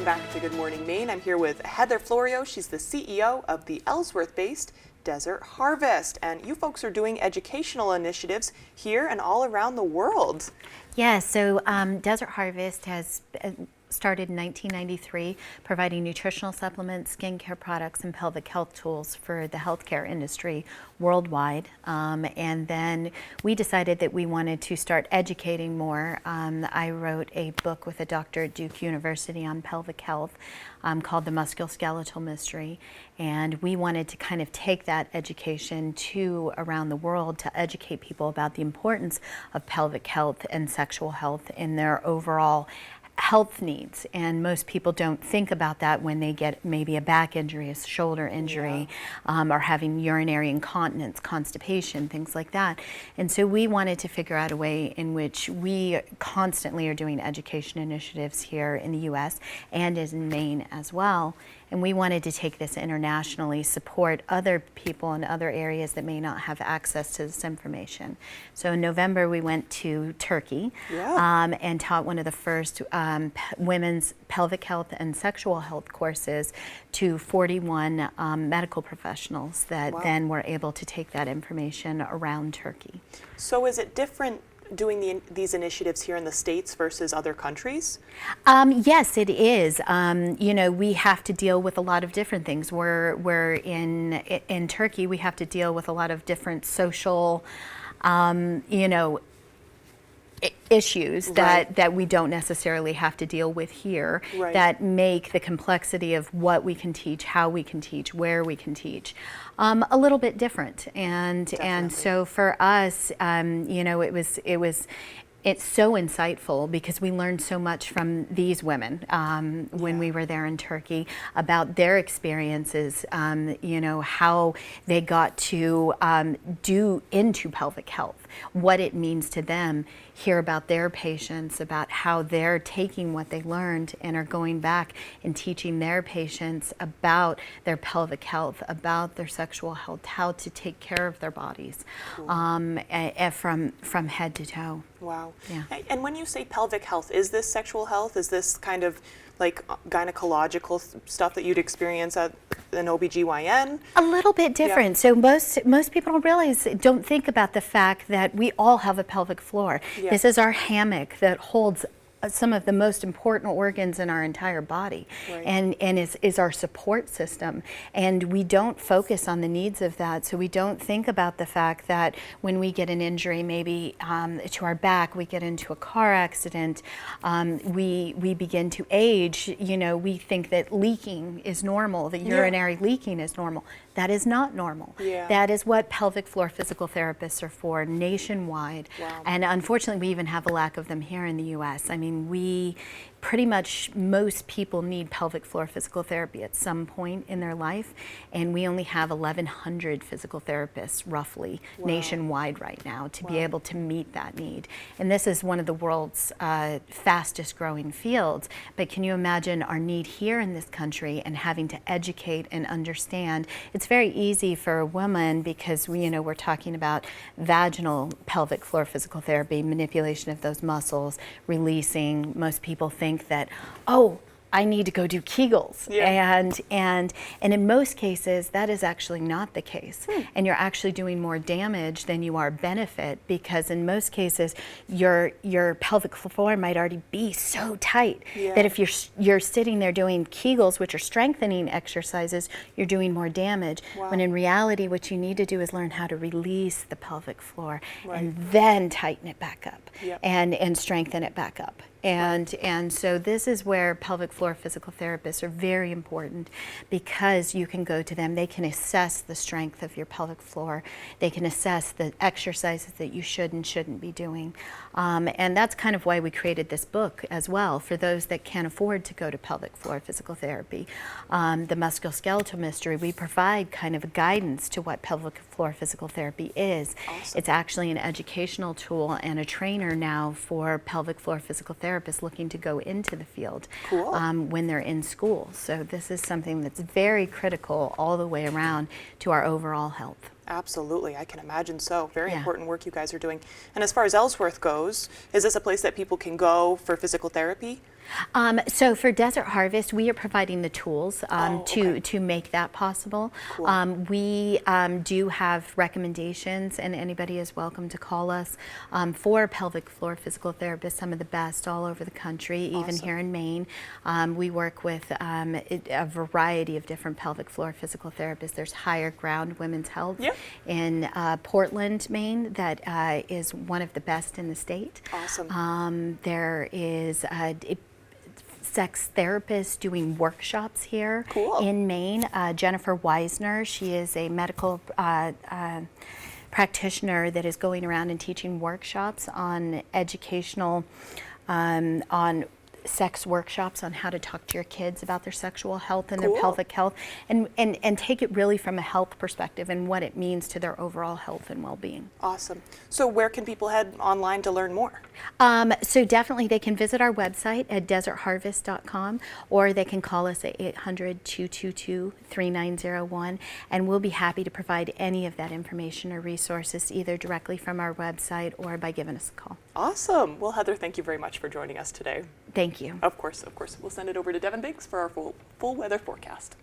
Welcome back to Good Morning Maine. I'm here with Heather Florio. She's the CEO of the Ellsworth-based Desert Harvest. And you folks are doing educational initiatives here and all around the world. Yeah, so Desert Harvest has started in 1993, providing nutritional supplements, skincare products, and pelvic health tools for the healthcare industry worldwide. And then we decided that we wanted to start educating more. I wrote a book with a doctor at Duke University on pelvic health called The Musculoskeletal Mystery. And we wanted to kind of take that education to around the world to educate people about the importance of pelvic health and sexual health in their overall health needs. And most people don't think about that when they get maybe a back injury, a shoulder injury, or having urinary incontinence, constipation, things like that. And so we wanted to figure out a way in which we constantly are doing education initiatives here in the US and in Maine as well. And we wanted to take this internationally, support other people in other areas that may not have access to this information. So in November, we went to Turkey and taught one of the first women's pelvic health and sexual health courses to 41 medical professionals that then were able to take that information around Turkey. So is it different doing these initiatives here in the States versus other countries? Yes, it is. You know, we have to deal with a lot of different things. We're in Turkey, we have to deal with a lot of different social, you know, issues that we don't necessarily have to deal with here that make the complexity of what we can teach, how we can teach, where we can teach a little bit different. And so for us, you know, it's so insightful because we learned so much from these women when we were there in Turkey about their experiences, you know, how they got to do into pelvic health, what it means to them, hear about their patients, about how they're taking what they learned and are going back and teaching their patients about their pelvic health, about their sexual health, how to take care of their bodies from head to toe. Wow. Yeah. And when you say pelvic health, is this sexual health? Is this kind of like gynecological stuff that you'd experience at an OBGYN? A little bit different. So most people don't think about the fact that we all have a pelvic floor. This is our hammock that holds some of the most important organs in our entire body, and is our support system. And we don't focus on the needs of that. So we don't think about the fact that when we get an injury, maybe to our back, we get into a car accident, we begin to age, you know, we think that leaking is normal, that urinary leaking is normal. That is not normal. That is what pelvic floor physical therapists are for nationwide. And unfortunately, we even have a lack of them here in the US. I mean, we pretty much, most people need pelvic floor physical therapy at some point in their life, and we only have 1,100 physical therapists roughly nationwide right now to be able to meet that need. And this is one of the world's fastest growing fields, but can you imagine our need here in this country and having to educate and understand? It's very easy for a woman because we're talking about vaginal pelvic floor physical therapy, manipulation of those muscles, releasing. Most people think that, oh, I need to go do Kegels. And in most cases, that is actually not the case. And you're actually doing more damage than you are benefit, because in most cases, your pelvic floor might already be so tight that if you're sitting there doing Kegels, which are strengthening exercises, you're doing more damage. When in reality, what you need to do is learn how to release the pelvic floor and then tighten it back up and strengthen it back up. And so this is where pelvic floor physical therapists are very important, because you can go to them, they can assess the strength of your pelvic floor, they can assess the exercises that you should and shouldn't be doing. And that's kind of why we created this book as well, for those that can't afford to go to pelvic floor physical therapy. The Musculoskeletal Mystery, we provide kind of a guidance to what pelvic floor physical therapy is. It's actually an educational tool and a trainer now for pelvic floor physical therapists looking to go into the field when they're in school. So this is something that's very critical all the way around to our overall health. Absolutely, I can imagine so. Very Yeah. important work you guys are doing. And as far as Ellsworth goes, is this a place that people can go for physical therapy? So for Desert Harvest, we are providing the tools to make that possible. Cool. We do have recommendations, and anybody is welcome to call us for pelvic floor physical therapists, some of the best all over the country, even Awesome. here in Maine. We work with a variety of different pelvic floor physical therapists. There's Higher Ground Women's Health Yep. in Portland, Maine, that is one of the best in the state. Awesome. There is sex therapists doing workshops here Cool. in Maine. Jennifer Weisner, she is a medical practitioner that is going around and teaching workshops on educational, on sex workshops on how to talk to your kids about their sexual health and Cool. their pelvic health, and take it really from a health perspective and what it means to their overall health and well-being. Awesome. So where can people head online to learn more? So definitely they can visit our website at desertharvest.com, or they can call us at 800-222-3901, and we'll be happy to provide any of that information or resources either directly from our website or by giving us a call. Awesome. Well, Heather, thank you very much for joining us today. Thank you. Of course. We'll send it over to Devin Biggs for our full weather forecast.